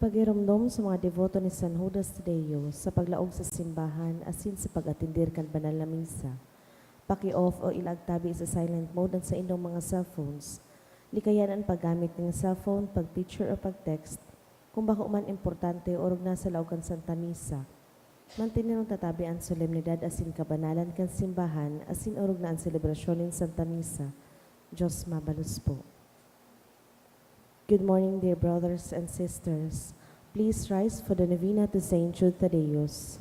Paghiromdom sa mga deboto ni San Judas Tadeo sa paglaog sa simbahan asin sa pag-atindir kan banal na misa. Paki-off o ilagtabi sa silent mode ang sa inyong mga cellphones. Likayan ang paggamit ng cellphone, pag-picture o pag-text kung bako man importante o rog nasa laogan Santa Misa. Mantinin ang tatabi ang solemnidad asin kabanalan kan simbahan asin orog na ang selebrasyon ng Santa Misa. Diyos mabalus po. Good morning, dear brothers and sisters. Please rise for the novena to Saint Jude Thaddeus.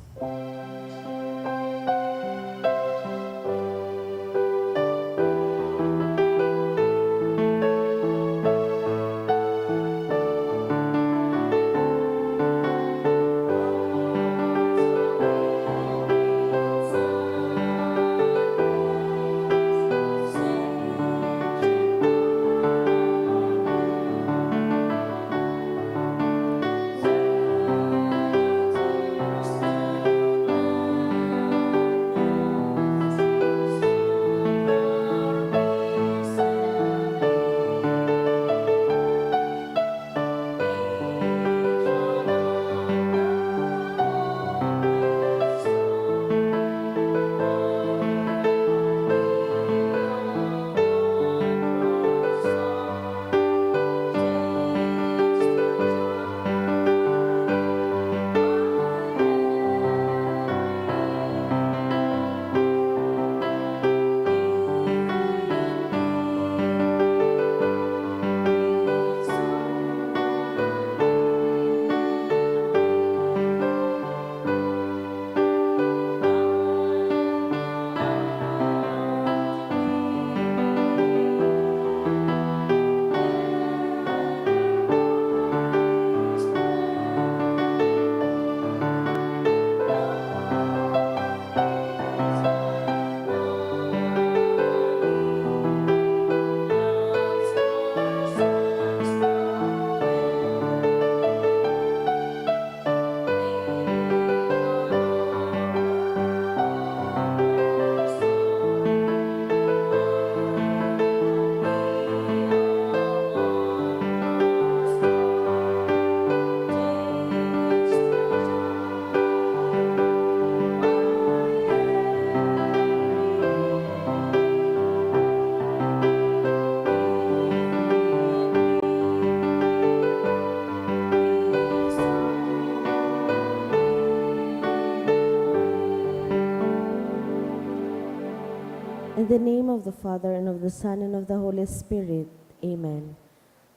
of the Father, and of the Son, and of the Holy Spirit. Amen.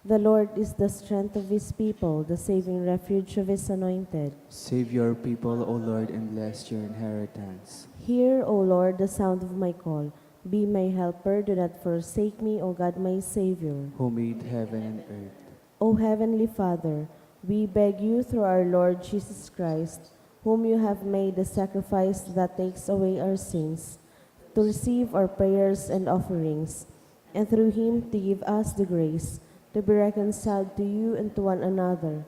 The Lord is the strength of his people, the saving refuge of his anointed. Save your people, O Lord, and bless your inheritance. Hear, O Lord, the sound of my call. Be my helper, do not forsake me, O God, my Savior. Who made heaven and earth. O Heavenly Father, we beg you through our Lord Jesus Christ, whom you have made the sacrifice that takes away our sins, to receive our prayers and offerings, and through him to give us the grace to be reconciled to you and to one another.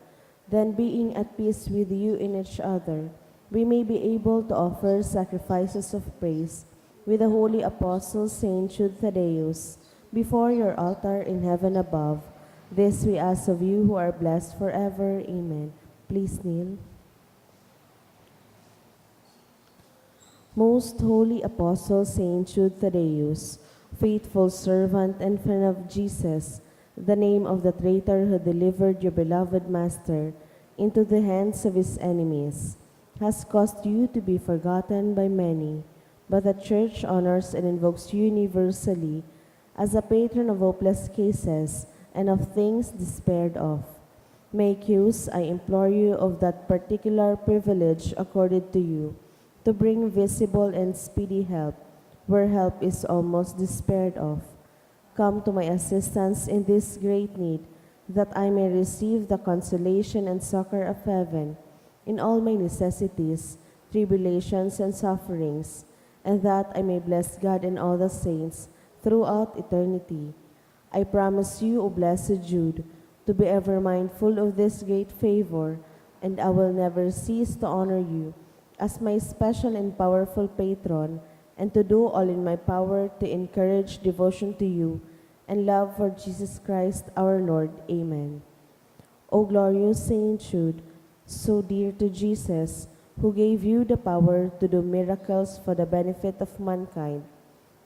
Then, being at peace with you in each other, we may be able to offer sacrifices of praise with the holy apostle Saint Jude Thaddeus before your altar in heaven above. This we ask of you who are blessed forever. Amen. Please kneel. Most holy apostle Saint Jude Thaddeus, faithful servant and friend of Jesus, the name of the traitor who delivered your beloved Master into the hands of his enemies, has caused you to be forgotten by many, but the Church honors and invokes you universally as a patron of hopeless cases and of things despaired of. Make use, I implore you, of that particular privilege accorded to you, to bring visible and speedy help where help is almost despaired of. Come to my assistance in this great need, that I may receive the consolation and succor of heaven in all my necessities, tribulations, and sufferings, and that I may bless God and all the saints throughout eternity. I promise you, O blessed Jude, to be ever mindful of this great favor, and I will never cease to honor you as my special and powerful patron, and to do all in my power to encourage devotion to you and love for Jesus Christ our Lord. Amen. O glorious Saint Jude, so dear to Jesus, who gave you the power to do miracles for the benefit of mankind,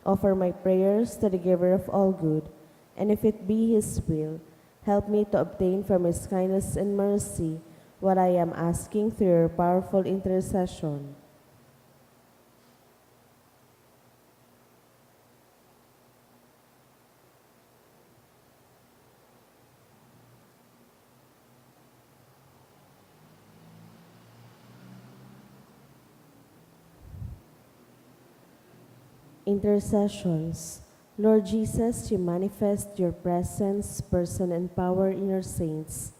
offer my prayers to the giver of all good, and if it be his will, help me to obtain from his kindness and mercy what I am asking through your powerful intercession. Intercessions. Lord Jesus, you manifest your presence, person, and power in your saints.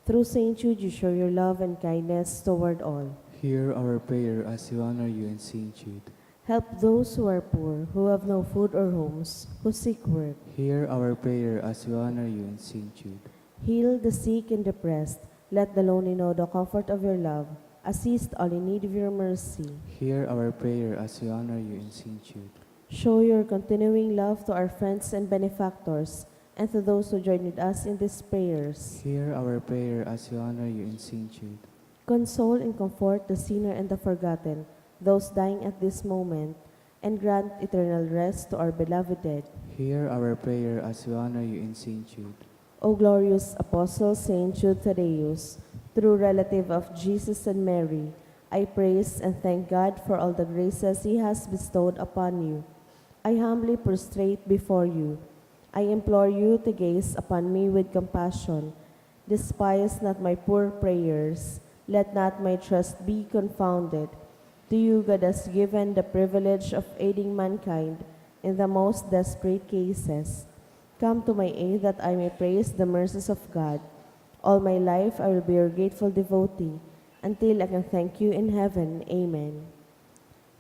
Through Saint Jude, you show your love and kindness toward all. Hear our prayer as we honor you in Saint Jude. Help those who are poor, who have no food or homes, who seek work. Hear our prayer as we honor you in Saint Jude. Heal the sick and depressed. Let the lonely know the comfort of your love. Assist all in need of your mercy. Hear our prayer as we honor you in Saint Jude. Show your continuing love to our friends and benefactors, and to those who join with us in these prayers. Hear our prayer as we honor you in Saint Jude. Console and comfort the sinner and the forgotten, those dying at this moment, and grant eternal rest to our beloved dead. Hear our prayer as we honor you in Saint Jude. O glorious Apostle Saint Jude Thaddeus, true relative of Jesus and Mary, I praise and thank God for all the graces He has bestowed upon you. I humbly prostrate before you. I implore you to gaze upon me with compassion. Despise not my poor prayers. Let not my trust be confounded. To you God has given the privilege of aiding mankind in the most desperate cases. Come to my aid that I may praise the mercies of God. All my life I will be your grateful devotee, until I can thank you in heaven. Amen.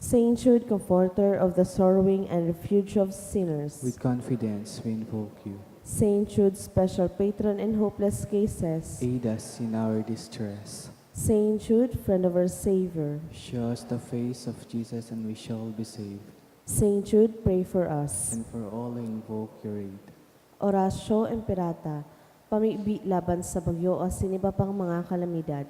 Saint Jude, comforter of the sorrowing and refuge of sinners. With confidence we invoke you. Saint Jude, special patron in hopeless cases. Aid us in our distress. Saint Jude, friend of our Savior. Show us the face of Jesus and we shall be saved. Saint Jude, pray for us. And for all I invoke your aid. Orasyo Imperata, pamibi laban sa bagyo o siniba pang mga kalamidad.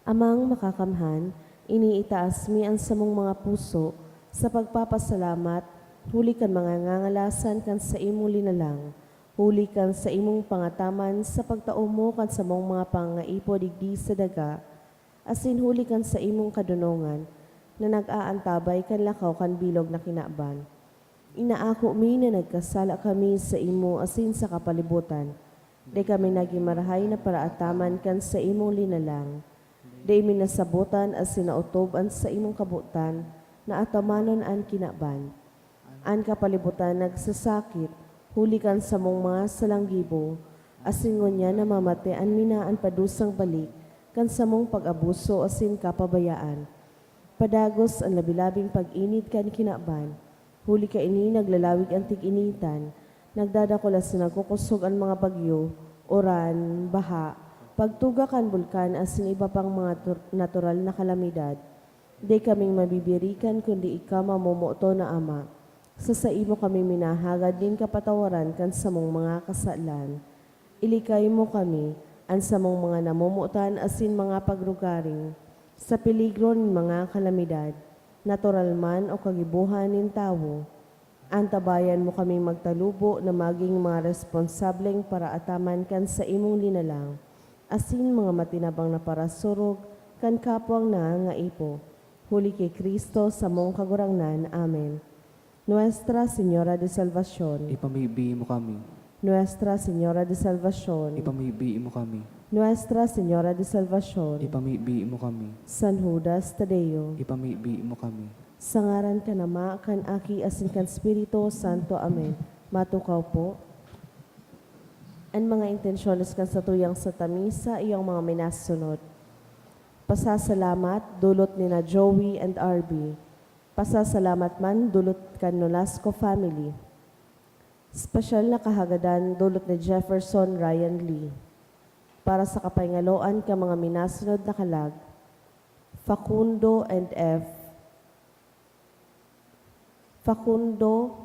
Amang makakamhan, iniitaas mi ang samong mga puso sa pagpapasalamat, huli kan mga ngangalasan kan sa imong linalang, huli kan sa imong pangataman sa pagtao mo kan sa mong mga pangaipo digdi sa daga, asin huli kan sa imong kadunongan na nag-aantabay kan lakaw kan bilog na kinaban. Inaako mi na nagkasala kami sa imo asin sa kapalibutan. Di kami naging marahay na paraataman kan sa imong linalang. Di mi nasabutan as sinautoban sa imong kabutan na atamanon an kinaban. An kapalibutan nagsasakit, huli kan sa mong mga salanggibo, asin ngunya namamate an minaan padusang balik kan sa mong pag-abuso asin kapabayaan. Padagos ang labilabing pag-init kan kinaban, huli ka ini naglalawig ang tig-initan, nagdadakulas na nagkukusog ang mga bagyo, uran, baha, pagtuga kan bulkan asin iba pang mga natural na kalamidad. Di kaming mabibirikan kundi ikaw mamumuto na Ama. Sa imo kami minahagad din kapatawaran kan sa mong mga kasalan. Ilikay mo kami, an sa mong mga namumutan asin mga pagrugaring, sa peligro ng mga kalamidad, natural man o kagibuhan ng tao. Antabayan mo kaming magtalubo na maging mga responsableng para ataman kan sa imong linalang, asin mga matinabang na parasurog kan kapwang na nga ipo. Huli kay Kristo sa mong kagurangnan. Amen. Nuestra Señora de Salvación. Ipamigbi mo kami. Nuestra Señora de Salvación. Ipamigbi mo kami. Nuestra Señora de Salvación. Ipamigbi mo kami. San Judas Tadeo. Ipamigbi mo kami. Sa ngaran ka nama, kan Aki asin kan Espiritu Santo. Amen. Matukaw po. Ang mga intensyones kan sa tuyang sa tamisa, iyong mga minasunod. Pasasalamat, dulot ni na Joey and RB. Pasasalamat man, dulot kan Nolasco family. Special na kahagadan, dulot ni Jefferson Ryan Lee. Para sa kapayngaloan ka mga minasunod na kalag, Facundo and F. Facundo,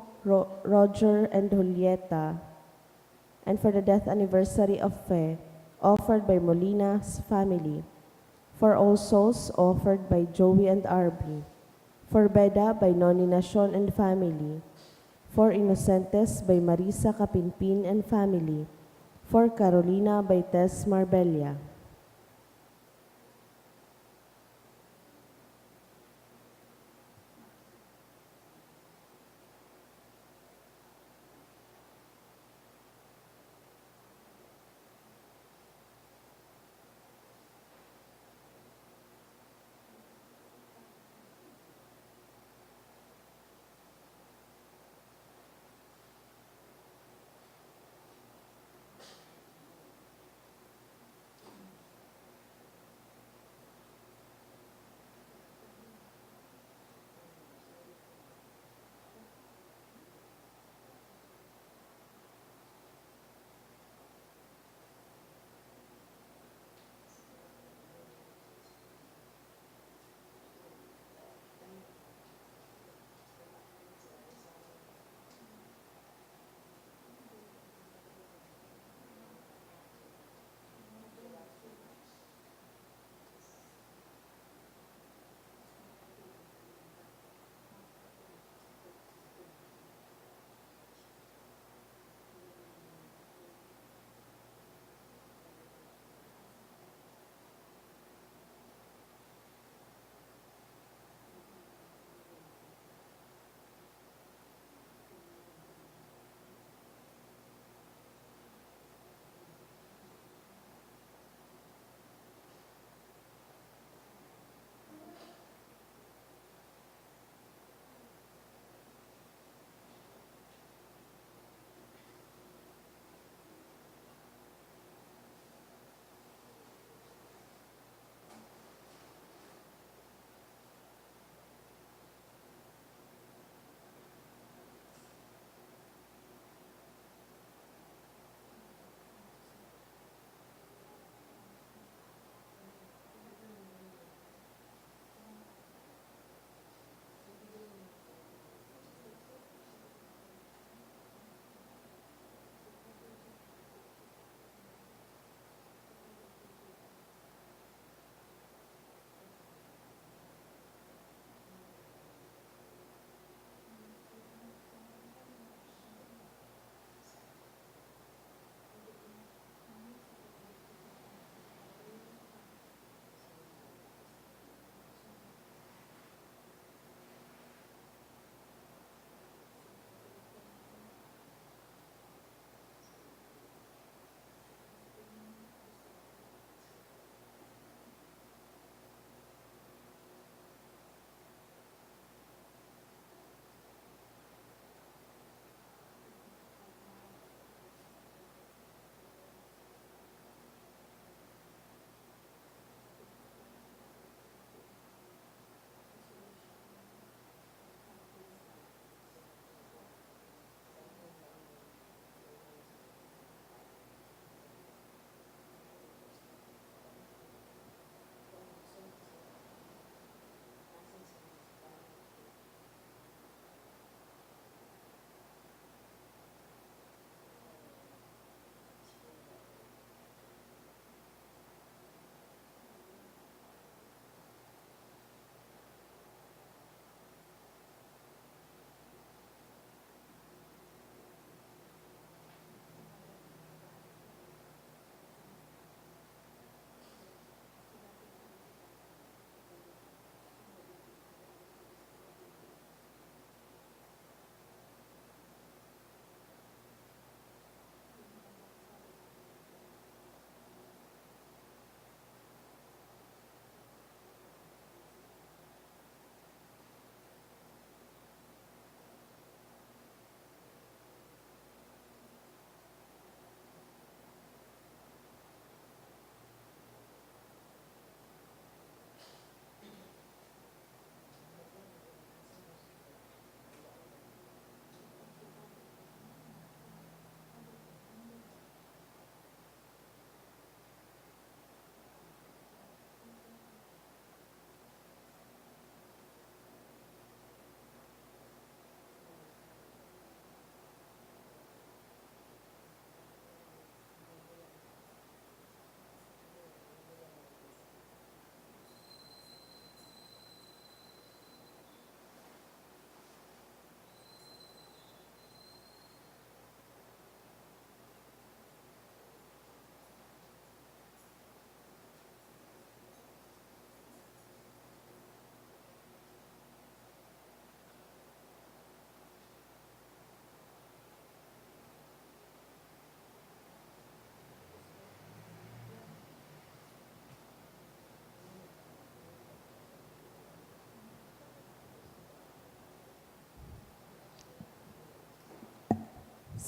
Roger and Julieta. And for the death anniversary of Fe, offered by Molina's family. For all souls, offered by Joey and RB. For Beda, by Noni Nacion and family. For Innocentes, by Marisa Capinpin and family. For Carolina, by Tess Marbella.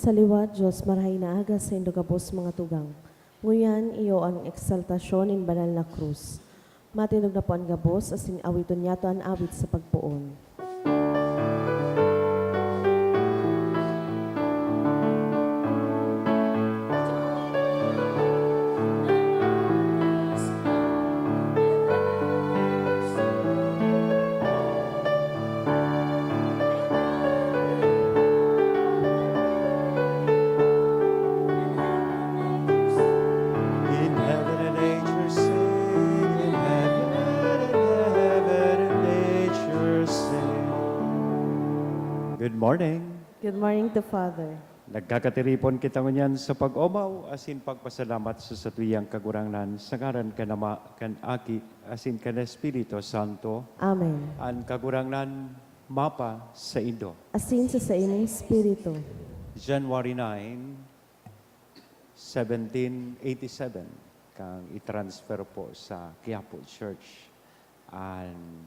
Sa liwat, Diyos, marahay na aga sa indugabos mga tugang. Nguyan, iyo ang eksaltasyon in banal na krus. Matinog na po ang gabos, asin awiton yato ang awit sa pagpuon. In heaven and nature sing, in heaven and nature sing. Good morning. Good morning to Father. Nagkakatiripon kita ngunyan sa pag-omaw, asin pagpasalamat sa satuyang kagurangnan, sa ngaran ka nama, kan aki, asin ka na Espiritu Santo, Amen. an kagurangnan mapa sa Indo. Asin sa imong Espiritu. January 9, 1787, kang i-transfer po sa Quiapo Church ang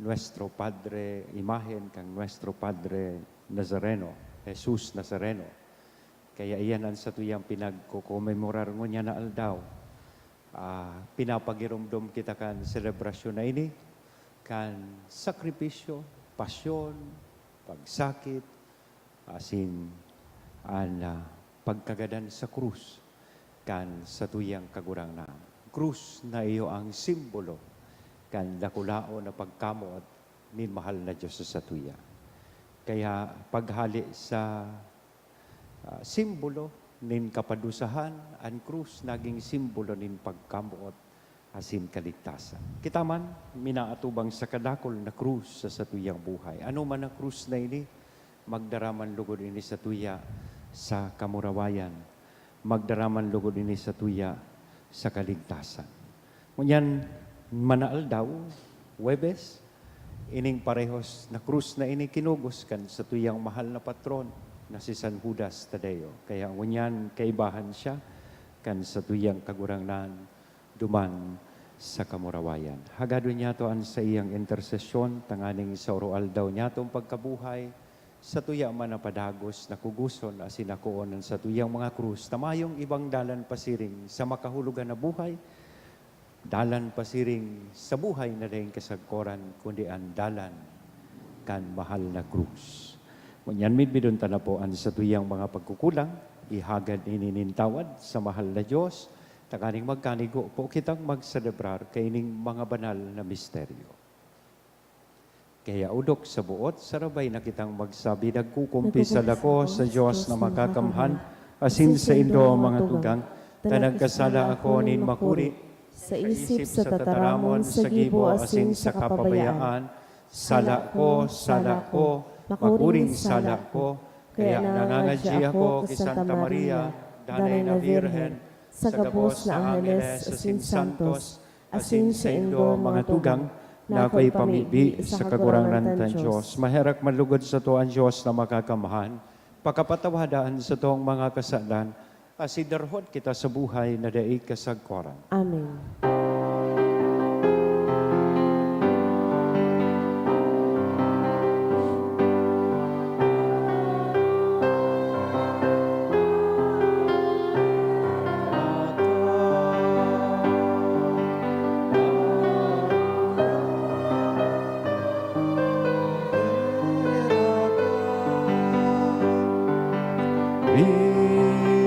Nuestro Padre, imahen kang Nuestro Padre Nazareno, Jesus Nazareno. Kaya iyan ang satuyang pinagkukomemorar mo niya na aldaw. Pinapagirumdum kita kan selebrasyon na ini, kan sakripisyo, pasyon, pagsakit, asin ang pagkagadan sa krus kan sa tuyang kagurang na. Krus na iyo ang simbolo kan dakulao na pagkamot ni mahal na Diyos sa tuya. Kaya paghali sa simbolo nin kapadusahan, ang krus naging simbolo nin pagkamuot asin kaligtasan. Kita man, minaatubang sa kadakol na krus sa satuyang buhay. Ano man ang krus na ini, magdaraman lugod ini sa tuya sa kamurawayan, magdaraman lugod ini sa tuya sa kaligtasan. Ngunyan, manaal daw, Webes, ining parehos na krus na ini kinugos kan sa tuyang mahal na patron na si San Judas Tadeo. Kaya ngunyan kaibahan siya kan sa tuyang kagurangnan duman sa kamurawayan. Hagado niya to an sa iyang intersesyon, tanganing sa oral daw niya tong pagkabuhay, sa tuya man na padagos na kuguson asin nakoonan sa tuyang mga krus, tamayong ibang dalan pasiring sa makahulugan na buhay, dalan pasiring sa buhay na rin kasagkoran, kundi ang dalan kan mahal na krus. Ngunyan midbidon na po ang sa tuyang mga pagkukulang, ihagad ininintawad sa mahal na Diyos, takaning magkanigo po kitang magselebrar kaining mga banal na misteryo. Kaya udok sa buot, sarabay na kitang magsabi, nagkukumpisal ako sa Diyos na makakamhan, asin sa indo mga tugang, tanagkasala ako nin makuri, Sa isip, sa tataramon, sa gibo, asin sa kapabayaan. sala ko, makuring sala ko, kaya nangangadji ako kay Santa Maria, Danay na Virhen, sa gabos na Angeles, asin Santos, asin sa indo mga tugang, na ako'y pamibi sa kagurangan ng Diyos. Maherak malugod sa to ang Diyos na makakamahan, pakapatawadaan sa toong mga kasalan, asidarhod kita sa buhay na daig kasagkoran. Amen.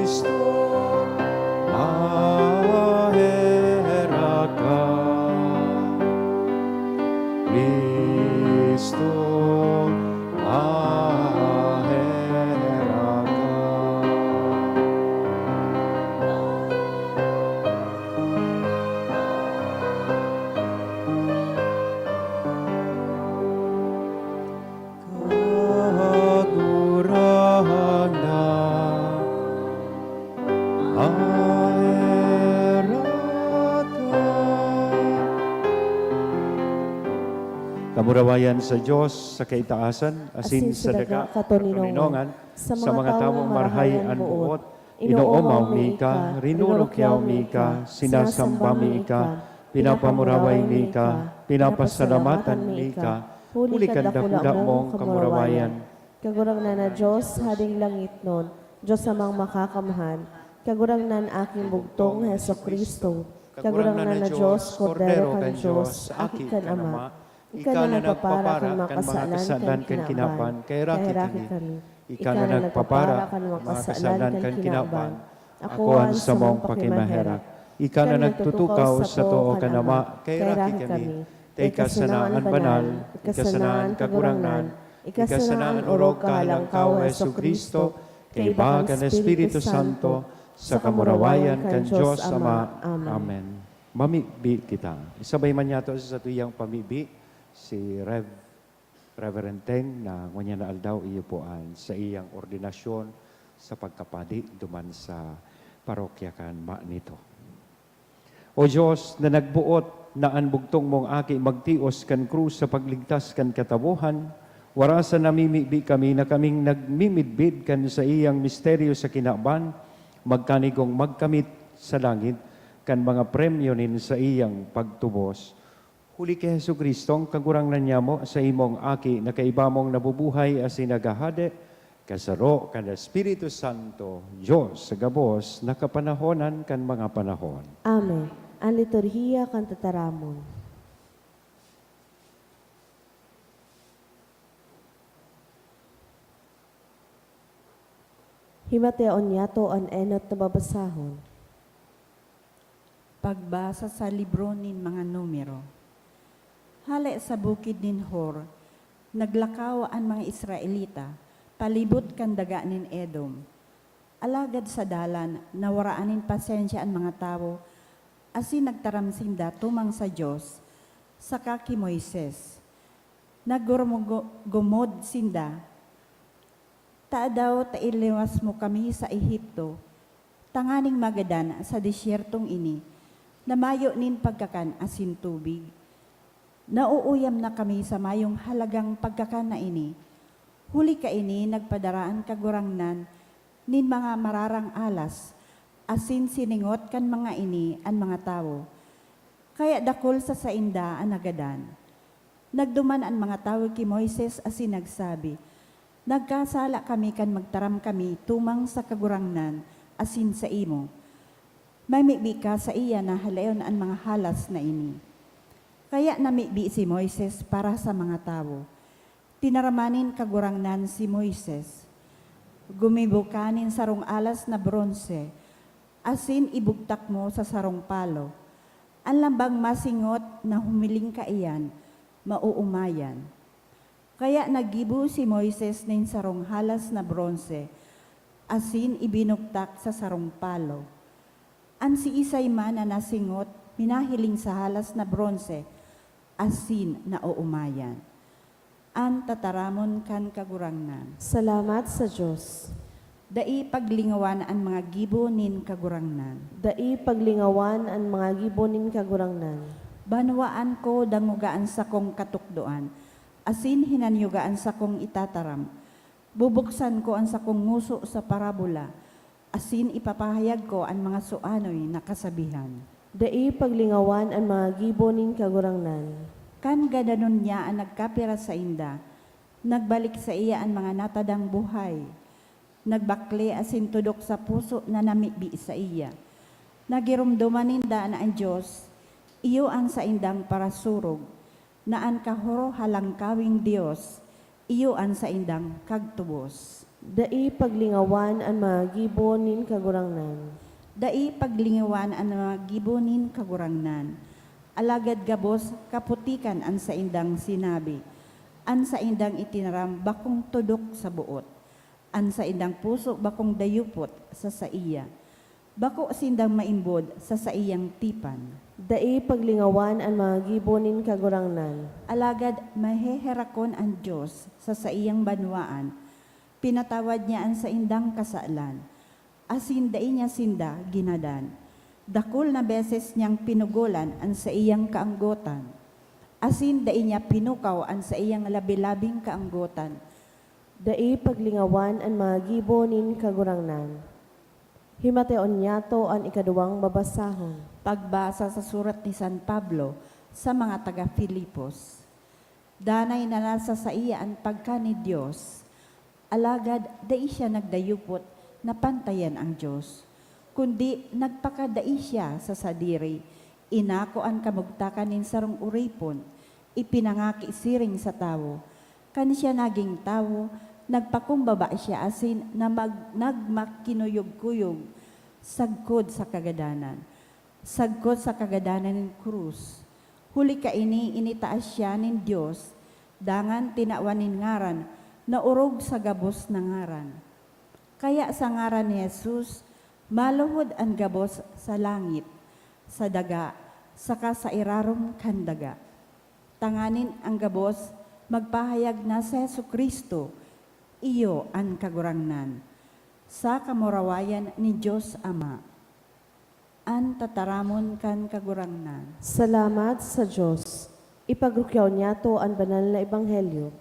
Cristo, mahera ka. Cristo, mahera ka. Kagurahan na kamurawayan sa Diyos sa kaitaasan, asin sa daga katuninongan, sa mga tawong marhayan buot, inoomaw mi ka, rinurukyaw mi ka, sinasamba mi ka, pinapamuraway mi ka, pinapasalamatan mi ka, huli ka dakula mong kamurawayan. Kagurang na Diyos, hading langit nun, Diyos amang makakamhan, kagurangnan aking bugtong Heso Kristo, kagurangnan na Diyos, Kordero kan Diyos, aki kan Ama, ika na nagpapara kan makasalan kan kinaban, kay raki kami, ika na nagpapara kan makasalan kan kinaban, ako an sa mong pakimaherak, ika na nagtutukaw sa too ka nama, kay raki kami, tay kasanaan banal, ikasanaan kagurangnan, ikasanaan orog kahalang kao Heso Kristo, kay bagan Espiritu Santo, sa kamurawayan kan Diyos Ama. Amen. Mamibi kita. Isabay man yato sa tuyang pamibi, si Reverend Teng na ngunya na aldaw iyo po sa iyang ordinasyon sa pagkapadi duman sa parokya kan ma nito. O Diyos na nagbuot na anbugtong mong aki magtios kan krus sa pagligtas kan katabuhan, warasan namimibi kami na kaming nagmimidbid kan sa iyang misteryo sa kinaban, magkanigong magkamit sa langit, kan mga premyo nin sa iyang pagtubos. Huli kay Hesu Kristo, ang kagurangnan niya mo sa imong aki na kaiba mong nabubuhay as inagahade, kasaro kan Espiritu Santo, Diyos sa gabos, nakapanahonan kan mga panahon. Amen. Ang liturhiya kan tataramon. Himateon yato an enot na babasahon. Pagbasa sa libro nin mga numero. Hali sa bukid nin Hor, naglakaw ang mga Israelita, palibot kan daga nin Edom. Alagad sa dalan, nawaraanin pasensya ang mga tao, asin nagtaramsinda tumang sa Diyos, sa kaki Moises. Nagurumugumod sinda, taadaw tailiwas mo kami sa Ehipto, tanganing magadan sa disyertong ini, namayo nin pagkakan asin tubig. Nauuyam na kami sa mayong halagang pagkakan na ini. Huli ka ini nagpadaraan kagurangnan nin mga mararang alas, asin siningot kan mga ini ang mga tao. Kaya dakol sa sainda ang nagadan. Nagduman ang mga tao ki Moises asin nagsabi, nagkasala kami kan magtaram kami tumang sa kagurangnan asin sa imo. May mibi ka sa iya na halayon ang mga halas na ini. Kaya namibi si Moises para sa mga tao. Tinaramanin kagurangnan si Moises. Gumibukanin sarong alas na bronze, asin ibugtak mo sa sarong palo. Ang lambang masingot na humiling ka iyan, mauumayan. Kaya nagibo si Moises nin sarong halas na bronze, asin ibinugtak sa sarong palo. An si Isay man na nasingot, minahiling sa halas na bronze, asin na uumayan. An tataramon kan kagurangnan. Salamat sa Diyos. Dai paglingawan ang mga gibo nin kagurangnan. Dai paglingawan ang mga gibonin kagurangnan. Banwaan ko dangugaan sa kong katukdoan, asin hinanyugaan sa kong itataram. Bubuksan ko ang sa kong nguso sa parabola, asin ipapahayag ko ang mga suanoy na kasabihan. Dai paglingawan ang mga gibonin kagurangnan. Kan gadanon niya ang nagkapira sa inda, nagbalik sa iya ang mga natadang buhay, nagbakle asin tudok sa puso na namibi sa iya. Nagirumduman ninda na ang Diyos, iyo ang sa indang parasurog, na ang kahoro halangkawing Diyos, iyo ang sa indang kagtubos. Dai paglingawan ang mga gibonin kagurangnan. Dai paglingawan ang mga gibonin kagurangnan. Alagad gabos kaputikan ang sa indang sinabi. An sa indang itinaram bakong tudok sa buot. An sa indang puso bakong dayupot sa iya. Bako sindang maimbod sa iyang tipan. Dai paglingawan ang mga gibonin kagurangnan. Alagad maheherakon ang Diyos sa iyang banwaan. Pinatawad niya ang sa indang kasalan. Asin dai niya sinda ginadan. Dakol na beses niyang pinugulan ang sa iyang kaanggotan. Asin dai niya pinukaw ang sa iyang labi-labing kaanggotan. Dai paglingawan ang mga gibonin kagurangnan. Himateon yato ang ikaduwang babasahon. Pagbasa sa surat ni San Pablo sa mga taga-Filipos. Danay na nasa sa iya ang pagka ni Diyos. Alagad dai siya nagdayupot napantayan ang Diyos, kundi nagpakadai siya sa sadiri, inako ang kamugtakan nin sarong uripon, ipinangaki siring sa tawo, kan siya naging tawo, nagpakumbaba siya asin na nagmakinuyog-kuyog, sagkod sa kagadanan. Sagkod sa kagadanan ng krus. Huli ka initaas siya nin Diyos, dangan tinawanin ngaran, na urog sa gabos na ngaran. Kaya sa ngaran ni Jesus, maluhod ang gabos sa langit, sa daga, saka sa irarong kandaga. Tanganin ang gabos, magpahayag na sa Jesucristo, iyo ang kagurangnan. Sa kamurawayan ni Diyos Ama, an tataramon kan kagurangnan. Salamat sa Diyos. Ipagrukyaw niya to ang banal na ebanghelyo.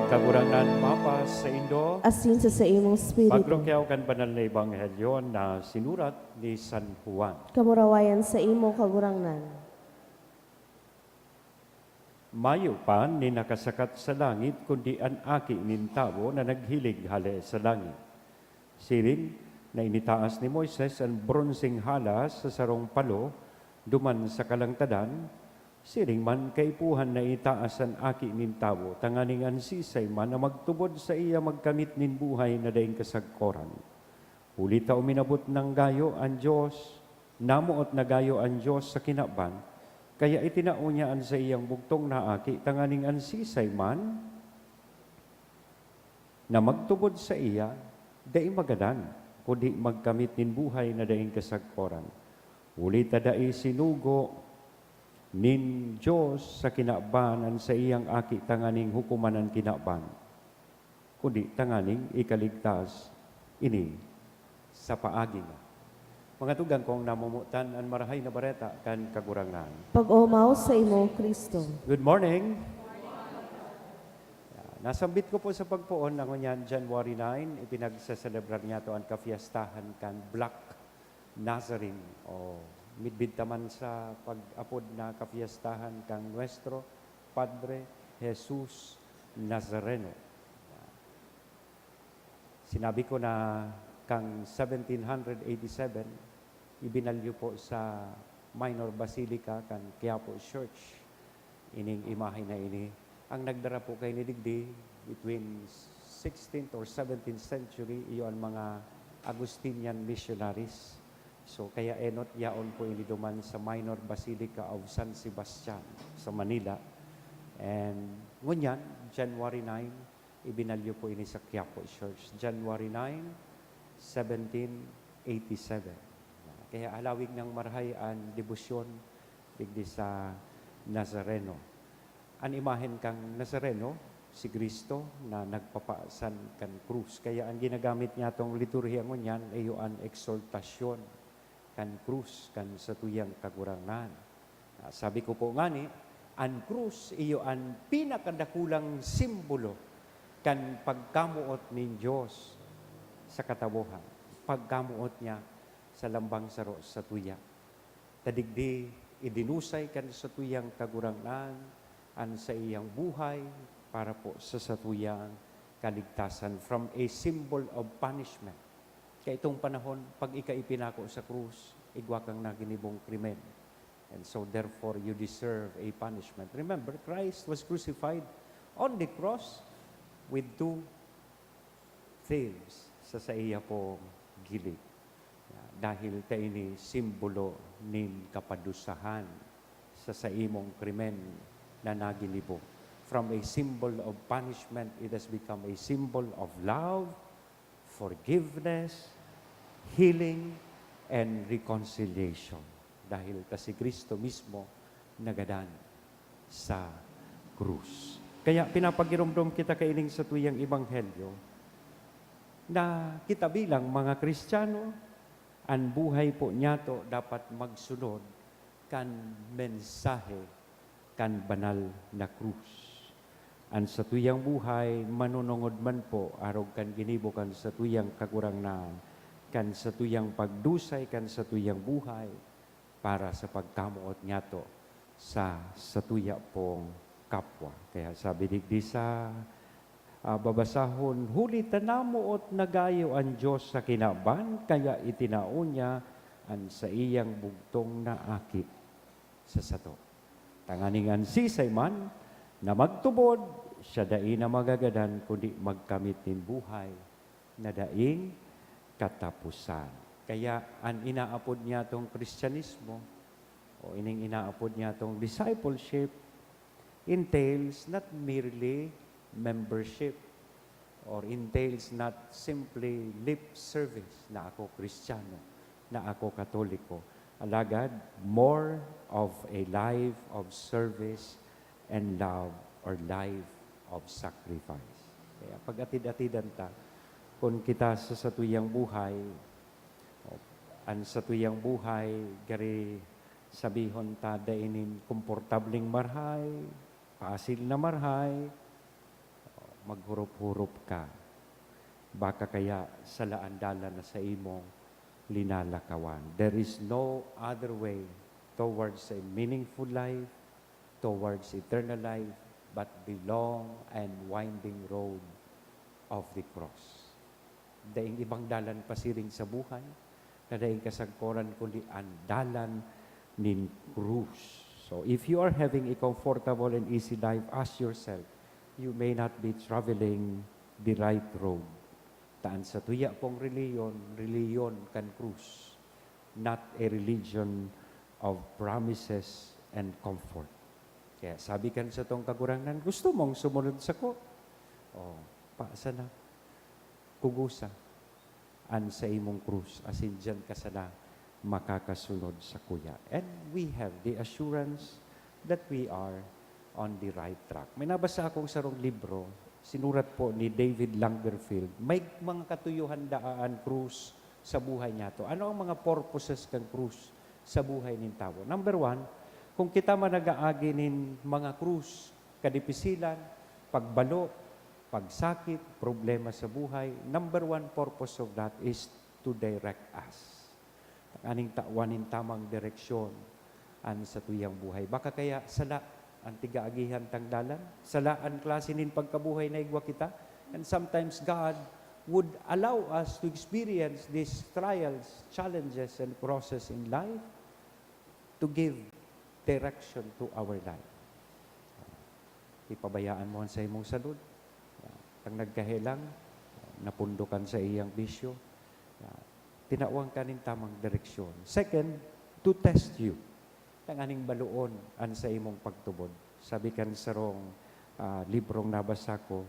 Kagurangan mapas sa Indo, Asin sa imong spirito. maglukyaw kan banal na ebanghelyo na sinurat ni San Juan. Kamurawayan sa imo kagurangnan. Mayo pa ni nakasakat sa langit kundi an aki nin tao na naghilig hali sa langit. Siring na initaas ni Moises ang bronseng halas sa sarong palo duman sa kalangtadan, siring man kaipuhan na itaas ang aki nin tao, tanganing an sisay man na magtubod sa iya magkamit nin buhay na daing kasagkoran. Huli ta uminabot ng gayo ang Diyos, namuot na gayo ang Diyos sa kinaban, kaya itinao niya an sa iyang bugtong na aki, tanganing an sisay man na magtubod sa iya, daing magadan, kundi magkamit nin buhay na daing kasagkoran. Huli ta dai sinugo nin Diyos sa kinabanan sa iyang aki tanganing hukumanan kinaban, kundi tanganing ikaligtas ini sa paagi nga. Mga tugang kong namumutan ang marahay na bareta kan kagurangan. Pag-umaw sa imo, Kristo. Good morning. Nasambit ko po sa pagpuon ng unyan January 9, ipinagsaselebrar niya to ang kafiestahan kan Black Nazarene o midbid taman sa pag-apod na kafiestahan kang Nuestro Padre Jesus Nazareno. Sinabi ko na kang 1787, ibinalyo po sa Minor Basilica kan Quiapo Church. Ining imahe na ini. Ang nagdara po kay ni Digdi between 16th or 17th century, iyon mga Agustinian missionaries. So kaya enot yaon po ini duman sa Minor Basilica of San Sebastian sa Manila. And ngunyan, January 9, ibinalyo po ini sa Quiapo Church. January 9, 1787. Kaya alawig ng marahay ang debosyon digdi sa Nazareno. An imahen kang Nazareno, si Kristo na nagpapaasan kan krus. Kaya ang ginagamit niya tong liturhiya ngunyan ay ang exaltasyon kan krus, kan sa tuyang kagurangan. Sabi ko po nga ni, ang krus iyo ang pinakadakulang simbolo kan pagkamuot ni Diyos sa katabuhan. Pagkamuot niya sa lambang saro sa tuya. Tadigdi, idinusay kan sa tuyang kagurangan, an sa iyang buhay, para po sa tuyang kaligtasan from a symbol of punishment. Kaya itong panahon, pag ikaipinako sa krus, igwa kang naginibong krimen. And so therefore, you deserve a punishment. Remember, Christ was crucified on the cross with two thieves sa iya po gilid. Dahil ta ini simbolo nin kapadusahan sa imong krimen na nagilibo. From a symbol of punishment, it has become a symbol of love, forgiveness, healing, and reconciliation. Dahil ta si Kristo mismo nagadan sa krus. Kaya pinapagirumdum kita kaining sa tuyang ebanghelyo na kita bilang mga Kristiyano, ang buhay po niyato dapat magsunod kan mensahe kan banal na krus. Ang sa tuyang buhay, manunungod man po, arog kan ginibo kan sa tuyang kagurangnan, kan sa tuyang pagdusay, kan sa tuyang buhay, para sa pagkamuot niyato sa tuya pong kapwa. Kaya sabi digdi sa babasahon, huli tanamuot nagayo ang Diyos sa kinaban, kaya itinaon niya ang sa iyang bugtong na akit sa sato. Tanganing ang sisay man, na magtubod, siya daing na magagadan, kundi magkamit nin buhay, na daing katapusan. Kaya ang inaapod niya tong Kristyanismo, o ining inaapod niya tong discipleship, entails not merely membership or entails not simply lip service na ako Kristiyano, na ako Katoliko. Alagad, more of a life of service and love or life of sacrifice. Kaya pag atid-atidan ta, kung kita sa satuyang buhay, ang satuyang buhay, gari sabihon ta dainin komportabling marhay, paasil na marhay, maghurup-hurup ka. Baka kaya sa laandala na sa imong linalakawan. There is no other way towards a meaningful life, towards eternal life, but the long and winding road of the cross. Daing ibang dalan pasiring sa buhay, na daing kasagkoran kundi ang dalan nin krus. So if you are having a comfortable and easy life, ask yourself, you may not be traveling the right road. Taan sa tuya pong reliyon kan krus, not a religion of promises and comfort. Kaya sabi kan sa tong kagurangan, gusto mong sumunod sa ko? O, paasa na, kugusa, an sa imong krus, asin dyan ka sana makakasunod sa kuya. And we have the assurance that we are on the right track. May nabasa akong sarong libro, sinurat po ni David Langerfield. May mga katuyuhan daan krus sa buhay niya to. Ano ang mga purposes kang krus sa buhay nin tao? Number one, kung kita man nag-aagi nin mga krus, kadipisilan, pagbalo, pagsakit, problema sa buhay, number one purpose of that is to direct us. Aning tawanin tamang direksyon an sa tuyang buhay. Baka kaya sala ang tigaagihan tangdalan, salaan klase nin pagkabuhay na igwa kita. And sometimes God would allow us to experience these trials, challenges, and process in life to give direction to our life. Ipabayaan mo sa imong salud. Ang nagkahelang, napundukan sa iyang bisyo. Tinawang ka nin tamang direksyon. Second, to test you. Tanganing baluon an sa imong pagtubod. Sabi kan sa rong librong nabasa ko,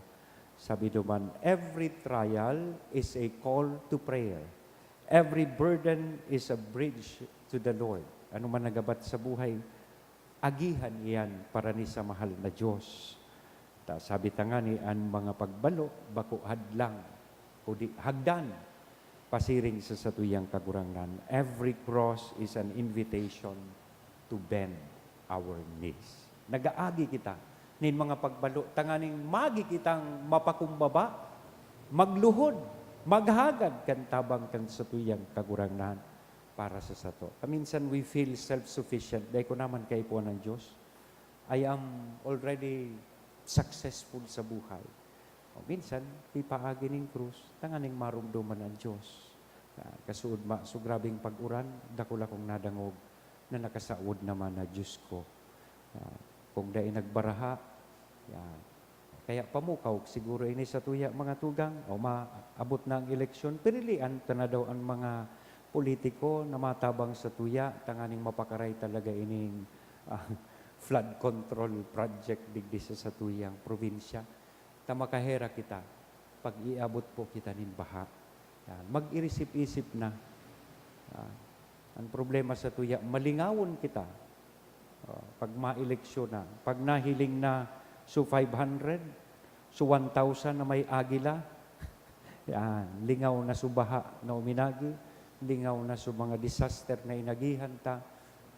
sabi duman, every trial is a call to prayer. Every burden is a bridge to the Lord. Ano man nagabat sa buhay, agihan iyan para ni sa mahal na Diyos. Sabi tangani, ang mga pagbalo, bako hadlang, o di hagdan, pasiring sa satuyang kagurangan. Every cross is an invitation to bend our knees. Nagaagi kita nin mga pagbalo, tanganing magi kitang mapakumbaba, magluhod, maghagad kan tabang kan satuyang kagurangan para sa sato. Minsan we feel self-sufficient. Dahil ko naman kay po ng Diyos, I am already successful sa buhay. O minsan, ipaagi ng krus, tanganing marumduman ang Diyos. Kasuod so grabing pag-uran, dakula kong nadangog na nakasaod naman na Diyos ko. Kung dahil nagbaraha, Kaya pamukaw, siguro ini sa tuya mga tugang, o maabot na ang eleksyon, pinilian na daw ang mga politiko na matabang sa tuya, tanganing mapakaray talaga ining ah, flood control project digdi sa tuyang probinsya. Tamakahera kita, pag iabot po kita nin baha. Yan. Mag-irisip-isip na. Ah, ang problema sa tuya, malingawon kita. Pag ma-eleksyon na, pag nahiling na so 500, so 1,000 na may agila, yan, lingaw na subaha na uminagi, lingaw na sa mga disaster na inagihan ta,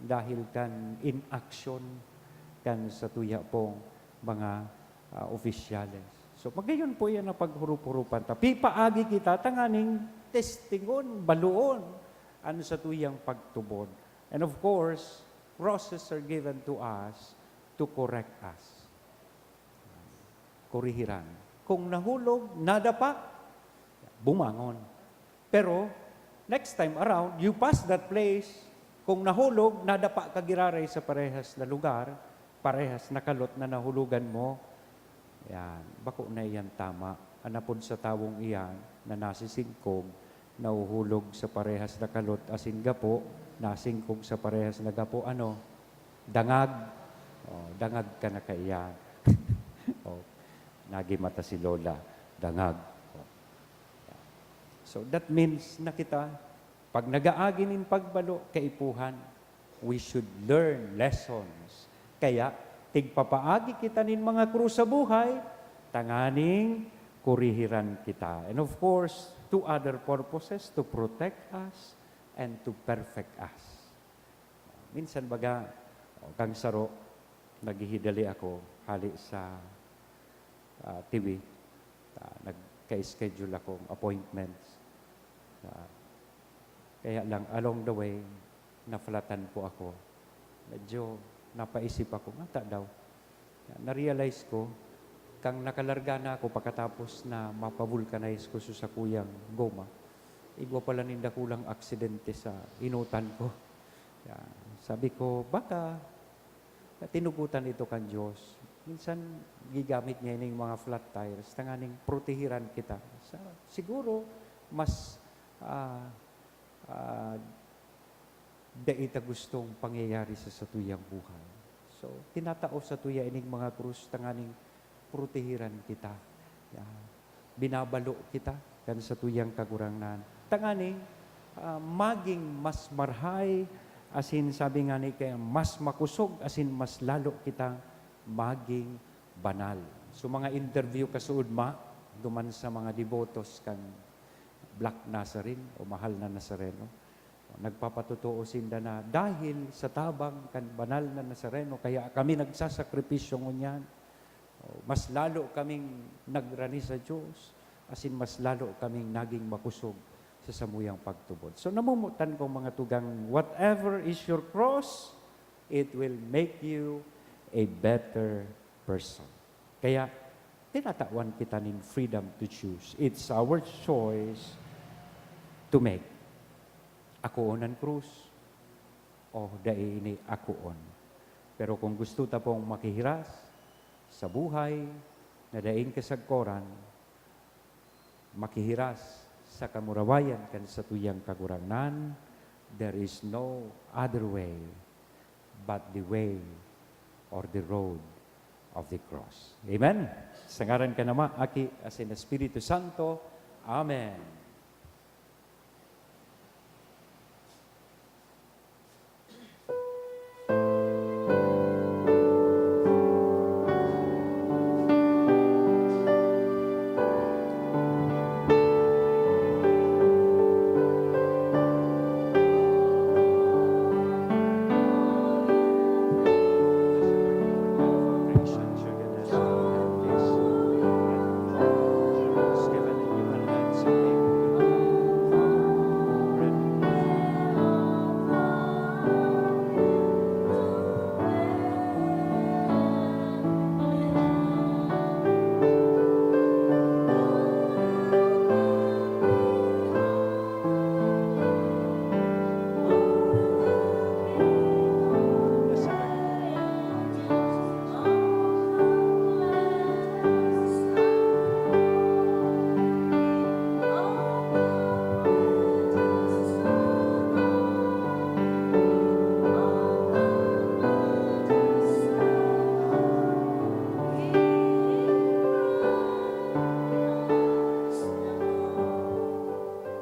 dahil kan inaction kan sa tuya pong mga opisyales. So magayon po yan na paghurup-hurupan ta. Pipaagi kita, tanganing testingon, baluon, ano sa tuyang pagtubod. And of course, process are given to us to correct us. Kurihiran. Kung nahulog, nadapa, bumangon. Pero, next time around, you pass that place, kung nahulog, nadapa kagiraray sa parehas na lugar, parehas na kalot na nahulugan mo, yan, bako na iyan tama. Anapod sa tawong iyan, na nasisingkog, nahuhulog sa parehas na kalot, asin gapo, nasingkog sa parehas na gapo, ano? Dangag. Dangag ka na kaiyan. Nagimata si Lola, dangag. So that means na kita, pag nagaaginin pagbalo, kaipuhan, we should learn lessons. Kaya, tigpapaagi kita nin mga krus sa buhay, tanganing kurihiran kita. And of course, two other purposes, to protect us and to perfect us. Minsan baga, kang saro, naghihidali ako, hali sa TV, nagka-schedule akong appointments. Kaya lang, along the way, naflatan po ako. Medyo napaisip ako, mata daw. Na-realize ko, kang nakalarga na ako pagkatapos na mapavulcanize ko sa kuyang goma, igwa pala ninda kulang aksidente sa inutan ko. Sabi ko, baka tinugutan ito kan Diyos. Minsan, gigamit niya yung mga flat tires, tanganing protehiran kita. Siguro, mas daita gustong pangyayari sa satuyang buhay. So, tinatao sa tuya ining mga krus, tanganing protehiran kita. Binabalo kita kan sa tuyang kagurangnan. Tanganing, maging mas marhay, asin sabi nga ni kaya mas makusog, asin mas lalo kitang maging banal. So mga interview kasuod duman sa mga devotos kan Black Nazarene o mahal na Nazareno. Nagpapatotoo sinda na dahil sa tabang kan banal na Nazareno, kaya kami nagsasakripisyo ngunyan. Mas lalo kaming nagrani sa Diyos, asin mas lalo kaming naging makusog sa samuyang pagtubod. So namumutan ko mga tugang, whatever is your cross, it will make you a better person. Kaya, tinatawan kita nin freedom to choose. It's our choice to make. Akoon ang krus, o daini akoon. Pero kung gusto ta pong makihiras sa buhay, na daing kasagkoran, makihiras sa kamurawayan kan sa tuyang kagurangnan, there is no other way but the way or the road of the cross. Amen? Sa ngaran ka naman, Aki, asin Espiritu Santo. Amen. Given in human hands,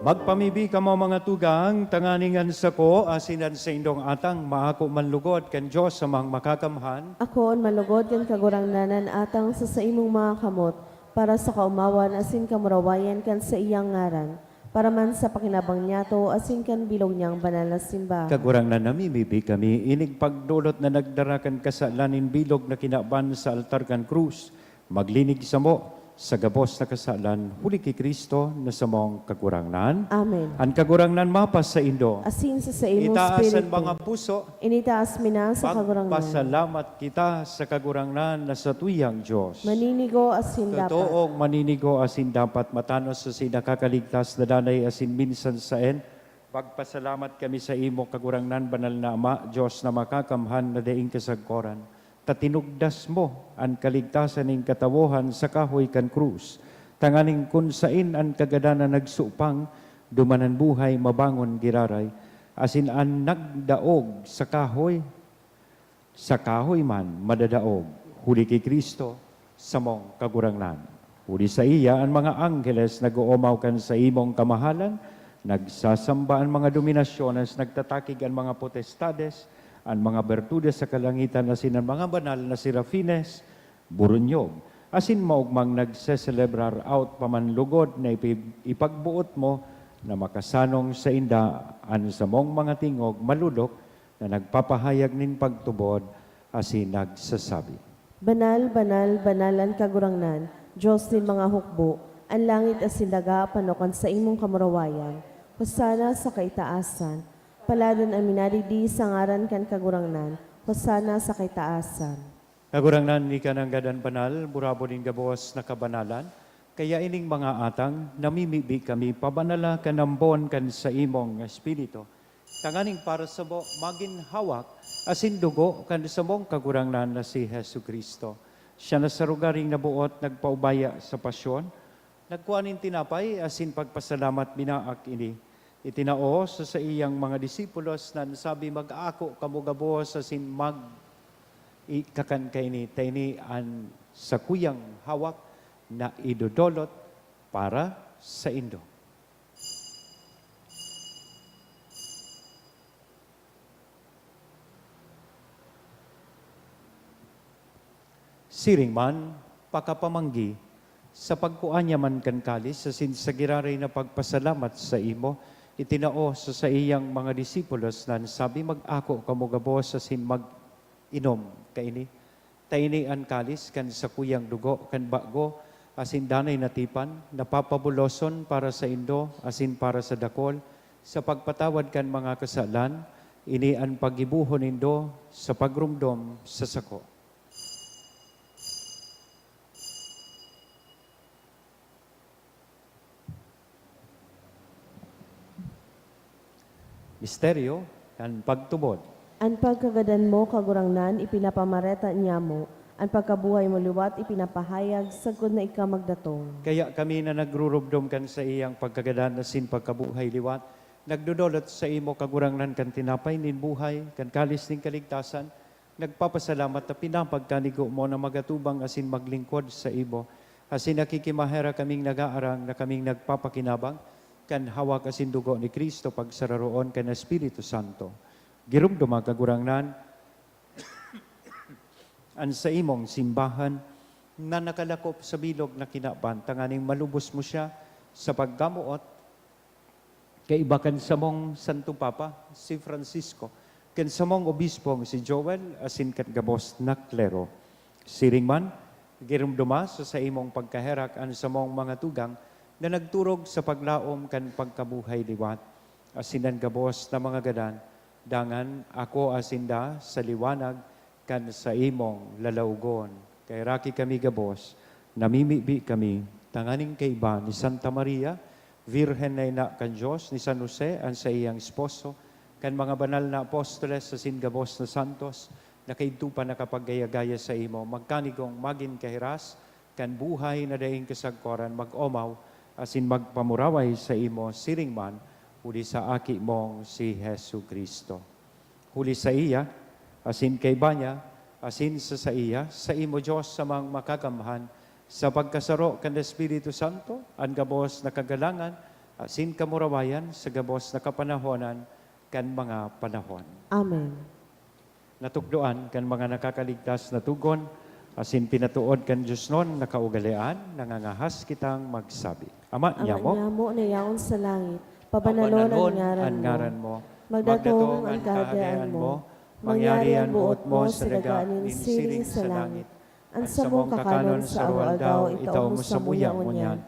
Magpamibi ka mo mga tugang, tanganingan sa ko, asinan sa indong atang, maako manlugod, kan Diyos sa mga makakamhan. Ako on malugod kan kagurangnanan atang sa imong mga kamot, para sa kaumawan asin kamurawayan kan sa iyang ngaran, para man sa pakinabang niyato asin kan bilog niyang banal na simbahan. Kagurang na namimibi kami, inig pagdulot na nagdarakan kasalanin bilog na kinaban sa altar kan krus, maglinig sa mo, sa gabos na kasalan, huli kay Kristo na sa mong kagurangnan. Amen. Ang kagurangnan mapas sa indo. Asin sa imong Itaasan spiritu. mga puso, Initaas mina sa kagurangnan. pagpasalamat kita sa kagurangnan na sa tuyang Diyos. Maninigo asin dapat. Totoong maninigo asin dapat matanos sa sinakakaligtas na danay asin minsan saen. Pagpasalamat kami sa imo kagurangnan banal na Ama, Diyos na makakamhan na daing kasagkoran. Tatinugdas mo ang kaligtasan ng katawohan sa kahoy kan krus. Tanganing kun sain ang kagadanan nagsupang, dumanan buhay mabangon giraray. Asin ang nagdaog sa kahoy man madadaog. Huli kay Kristo sa mong kagurangnan. Huli sa iya ang mga angheles nag-uumaw kan sa imong kamahalan, nagsasamba ang mga dominasyones, nagtatakig ang mga potestades, ang mga bertudes sa kalangitan asin ang mga banal na sirafines, burunyog. Asin maugmang nagseselebrar out pamanlugod na ipagbuot mo na makasanong sa inda an sa mong mga tingog malulok na nagpapahayag nin pagtubod asin nagsasabi. Banal, banal, banalan kagurangnan, Diyos din mga hukbo, ang langit asin daga panokan sa imong kamurawayan, hosana sa kaitaasan, paladan ang minaridi sa ngaran kan kagurangnan, hosana sa kaitaasan. Kagurangnan ni ka ng gadan banal, burabo din gabos na kabanalan, kaya ining mga atang, namimibi kami, pabanala kanambon kan sa imong espiritu. Tanganing para sa mo, magin hawak, asin dugo kan sa mong kagurangnan na si Hesu Kristo. Siya na sa rugaring nabuot, nagpaubaya sa pasyon, nagkuhanin tinapay, asin pagpasalamat binaak ini. Itinao sa iyang mga disipulos na sabi mag-ako kamugabos asin ikakan kaini tayni an sa kuyang hawak na idodolot para sa indo. Siring man, pakapamanggi, sa pagkuanya man kan kalis, sa giraray na pagpasalamat sa imo, itinao sa iyang mga disipulos na sabi mag-ako kamugabos asin mag-inom kaini. Taini an kalis kan sa kuyang dugo kan bago asin danay natipan napapabuloson para sa indo asin para sa dakol sa pagpatawad kan mga kasalan ini an pagibuhon indo sa pagrumdom sa sako. Misteryo kan pagtubod. Ang pagkagadan mo kagurangnan, ipinapamareta niya mo, ang pagkabuhay mo liwat, ipinapahayag, sagod na ikaw magdatong. Kaya kami na nagrurubdom kan sa iyang pagkagadan na sin pagkabuhay liwat, nagdudolot sa imo kagurangnan kan tinapay nin buhay, kan kalis nin kaligtasan, nagpapasalamat na pinapagkanigo mo na magatubang asin maglingkod sa imo, asin nakikimahera kaming nagaarang na kaming nagpapakinabang, kan hawak asin dugo ni Kristo pagsararoon kan Espiritu Santo. Girumduma kagurangnan, an sa imong simbahan na nakalakop sa bilog na kinaban, tanganing malubos mo siya sa paggamuot, kaibakan sa mong Santo Papa, si Francisco, kan sa mong obispong si Joel, asin kat gabos na klero. Siring man, girumduma sa imong pagkaherak an sa mong mga tugang, na nagturog sa paglaom kan pagkabuhay liwat, asinan gabos na mga gadan, dangan ako asinda sa liwanag kan sa imong lalaugon. Kay raki kami gabos, namimibi kami, tanganing kaiba ni Santa Maria, Virhen na ina kan Diyos, ni San Jose, ang sa iyang esposo, kan mga banal na apostoles sa gabos na santos, na kaidtupa na kapag-gaya-gaya sa imo, magkanigong magin kahiras, kan buhay na daing kasagkoran, mag-omaw, asin magpamuraway sa imo siring man, huli sa aki mong si Hesu Kristo. Huli sa iya, asin kay banya, asin sa iya, sa imo Diyos sa mga makakamhan, sa pagkasaro kan Espiritu Santo, ang gabos na kagalangan, asin kamurawayan sa gabos na kapanahonan kan mga panahon. Amen. Natukdoan kan mga nakakaligtas na tugon, asin pinatuod kan Diyos nun nakaugalian, nangangahas kitang magsabi. Ama Ama niya mo, niya mo na yaon sa langit, pabanalon ang ngaran mo. Magdatong ang kahadayaan mo, mangyari ang buot mo sa dagaan ng siring sa langit. Ang samong kakanon sa araw-aldaw, itaw mo sa muya unyan.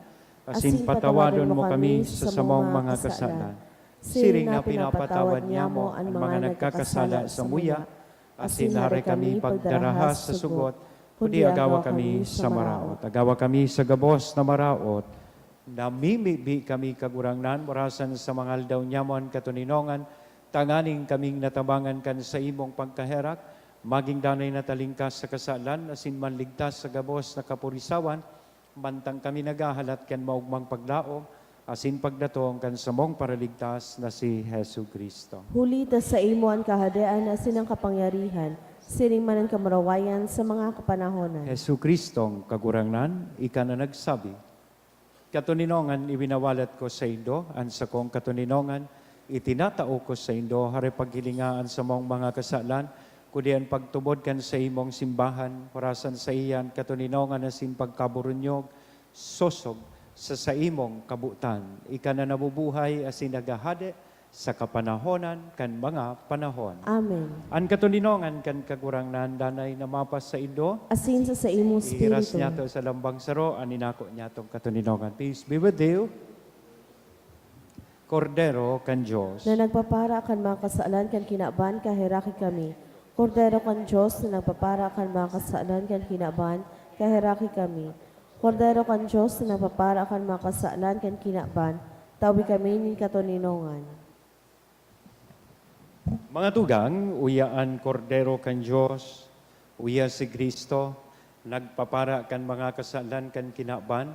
Asin patawadon mo kami sa samong mga kasalan. Siring na pinapatawad niya mo ang mga nagkakasala sa muya, asin hari kami pagdarahas sa sugot, kundi agawa kami sa maraot. Agawa kami sa gabos na maraot, namimibi kami kagurangnan, marasan sa mga aldaw nyamon katuninongan, tanganing kaming natabangan kan sa imong pagkaherak, maging danay na talingkas sa kasalan, asin manligtas sa gabos na kapurisawan, mantang kami nagahalat kan maugmang paglaom, asin pagdatong kan samong paraligtas na si Hesu Kristo. Hulita sa imo ang kahadayaan asin ang kapangyarihan, siring man ang kamarawayan sa mga kapanahonan. Hesu Kristong kagurangnan, ika na nagsabi, katuninongan ibinawalat ko sa indo, an sa kong katuninongan, itinatao ko sa indo, hari paghilingaan sa mong mga kasalan, kudian pagtubod kan sa imong simbahan, parasan sa iyan, katuninongan asin pagkaburunyog, sosog, sa imong kabutan. Ika na nabubuhay asin nagahade sa kapanahonan kan mga panahon. Amen. An katuninongan kan kagurangnan danay na mapas sa indo, Asin sa imong ihiras spiritu. niya to sa lambang saro, aninako niya tong katuninongan. Peace be with you. Kordero kan Diyos, Na nagpapara kan mga kasaalan kan kinaban, kahiraki kami. Kordero kan Diyos na nagpapara kan mga kasaalan kan kinaban, kahiraki kami. Kordero kan Diyos na nagpapara kan mga kasaalan kan kinaban, tawi kami ni katuninongan. mga tugang, uyaan kordero kan Diyos, uya si Kristo, nagpapara kan mga kasalan kan kinaban,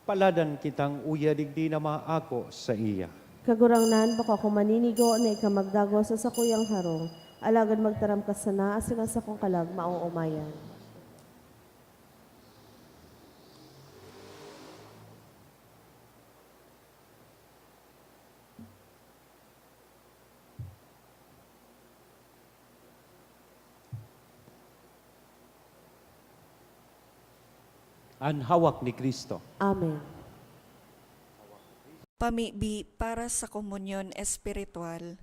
paladan kitang uya digdi na maako sa iya. Kagurangnan, baka kung maninigo na ikamagdago sa sakuyang harong, alagad magtaram ka sana, asin ang sakong kalag, mauumayan. An hawak ni Kristo. Amen. Pamibi para sa komunyon espiritual.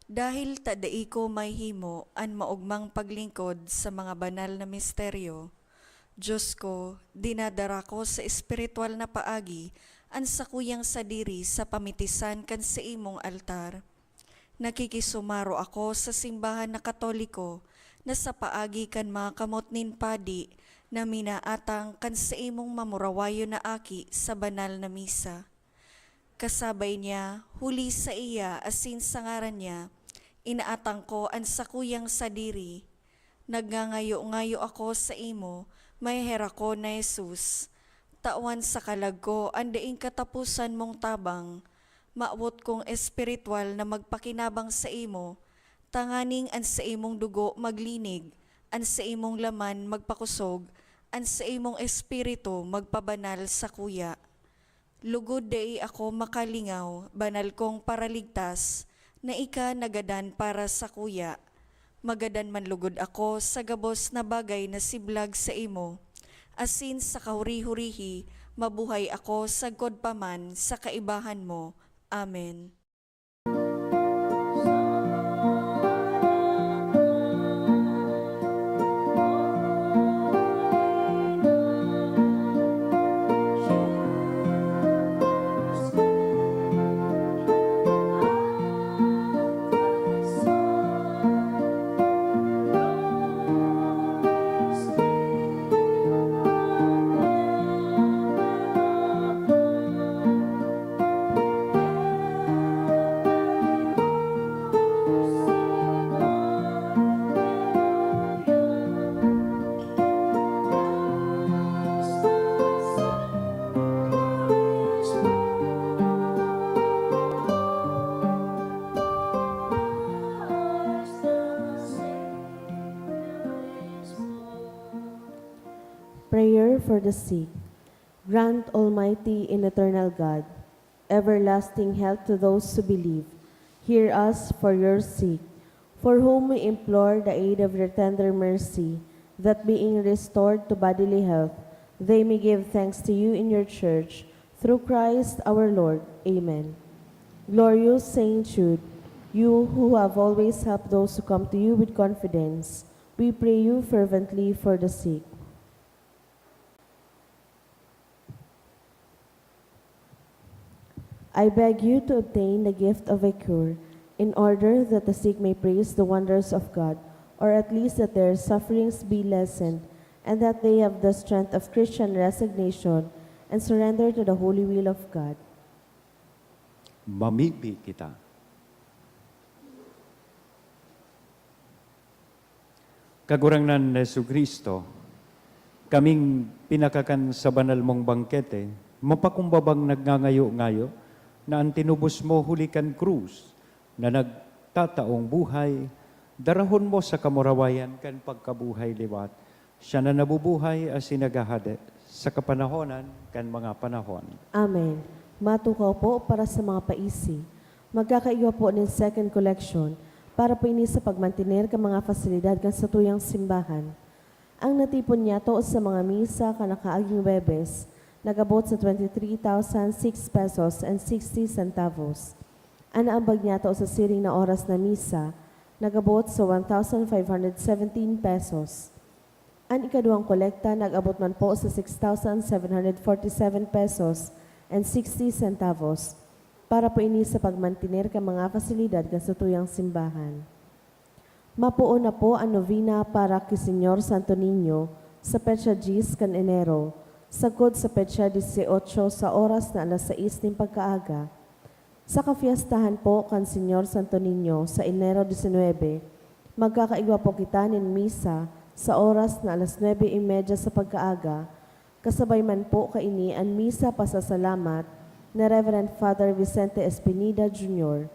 Dahil tadai ko may himo an maugmang paglingkod sa mga banal na misteryo, Diyos ko, dinadara ko sa espiritual na paagi an sakuyang sadiri sa pamitisan kan sa imong altar. Nakikisumaro ako sa simbahan na Katoliko na sa paagi kan mga kamot nin padi na minaatang kan sa imong mamurawayo na aki sa banal na misa. Kasabay niya, huli sa iya asin sa ngaran niya, inaatang ko ang sakuyang sadiri. Nagngangayo-ngayo ako sa imo, may hera ko na Jesus. Tawan sa kalag ko, ang daing katapusan mong tabang. Maawot kong espiritual na magpakinabang sa imo, tanganing ang sa imong dugo maglinig, ang sa imong laman magpakusog, ang sa imong espiritu magpabanal sa kuya. Lugod dai ako makalingaw, banal kong paraligtas, na ika nagadan para sa kuya. Magadan man lugod ako sa gabos na bagay na siblag sa imo. Asin sa kahuri-hurihi, mabuhay ako sa godpaman sa kaibahan mo. Amen. Prayer for the sick. Grant, Almighty and eternal God, everlasting health to those who believe. Hear us for your sake, for whom we implore the aid of your tender mercy, that being restored to bodily health, they may give thanks to you in your church, through Christ our Lord. Amen. Glorious Saint Jude, you who have always helped those who come to you with confidence, we pray you fervently for the sick. I beg you to obtain the gift of a cure, in order that the sick may praise the wonders of God, or at least that their sufferings be lessened, and that they have the strength of Christian resignation and surrender to the holy will of God. Mamibi kita. Kagurangnan ni Yesu Kristo, kaming pinakakan sa banal mong bangkete, mapakumbabang nagngangayo-ngayo, na ang tinubos mo hulikan krus, na nagtataong buhay, darahon mo sa kamurawayan kan pagkabuhay liwat, siya na nabubuhay as sinagahade sa kapanahonan kan mga panahon. Amen. Matukaw po para sa mga paisi. Magkakaiwa po ng second collection para po ini sa pagmantiner ka mga fasilidad kan sa tuyang simbahan. Ang natipon niya to sa mga misa kanakaaging Webes, nagabot sa 23,006 pesos and 60 centavos. Ang naambag niya to sa siring na oras na misa, nagabot sa 1,517 pesos. Ang ikaduhang kolekta nag-abot man po sa 6,747 pesos and 60 centavos para po ini sa pagmantiner ka mga fasilidad kan sa tuyang simbahan. Mapuo na po ang novena para kay Senyor Santo Niño sa petsa 10 kan Enero, sagod sa petsa 18 sa oras na alas 6 ng pagkaaga. Sa kafiestahan po kan Senyor Santo Niño sa Enero 19, magkakaiwa po kita nin misa sa oras na alas 9:30 sa pagkaaga, kasabay man po kaini ang misa pasasalamat na Reverend Father Vicente Espinida Jr.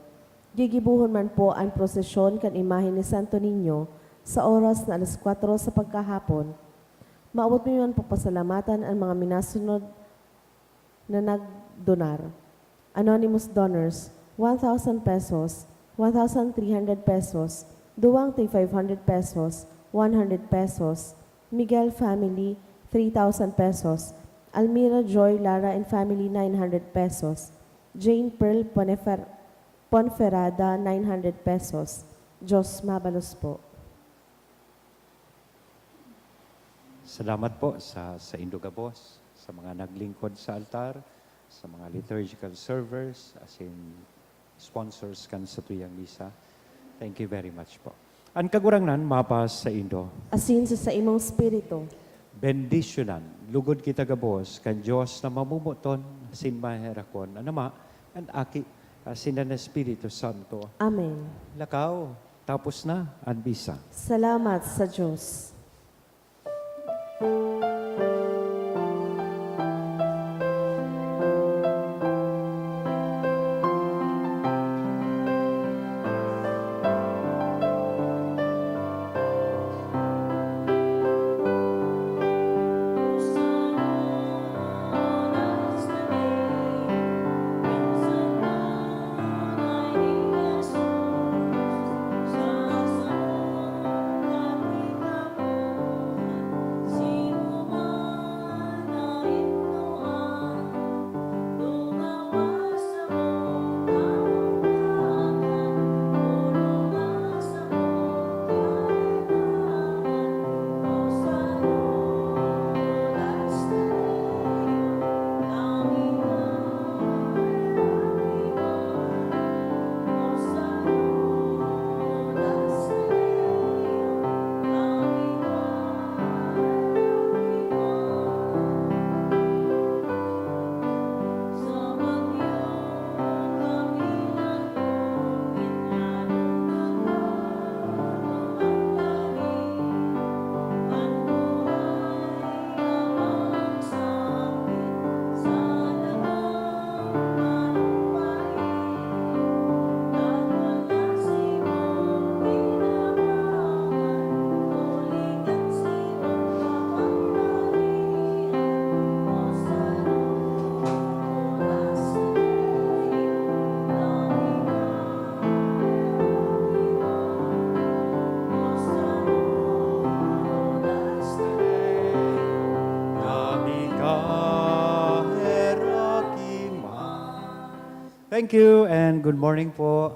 Gigibuhon man po ang prosesyon kan imahe ni Santo Niño sa oras na alas 4 sa pagkahapon. Maabot mo yun po pasalamatan ang mga minasunod na nagdonar. Anonymous donors, 1,000 pesos, 1,300 pesos, Duwang Tay 500 pesos, 100 pesos, Miguel Family, 3,000 pesos, Almira Joy Lara and Family, 900 pesos, Jane Pearl Ponferrada, 900 pesos. Diyos mabalos po. Salamat po sa Indogabos, sa mga naglingkod sa altar, sa mga liturgical servers, as in sponsors kan sa tuyang misa. Thank you very much po. Ang kagurangnan, mapas sa Indo. Asin sa imong spirito. Bendicionan, lugod kita gabos, kan Diyos na mamumuton, sin maherakon, anama, ang aki, asin na Espiritu Santo. Amen. Lakaw, tapos na, ang bisa. Salamat sa Diyos. Thank you and good morning po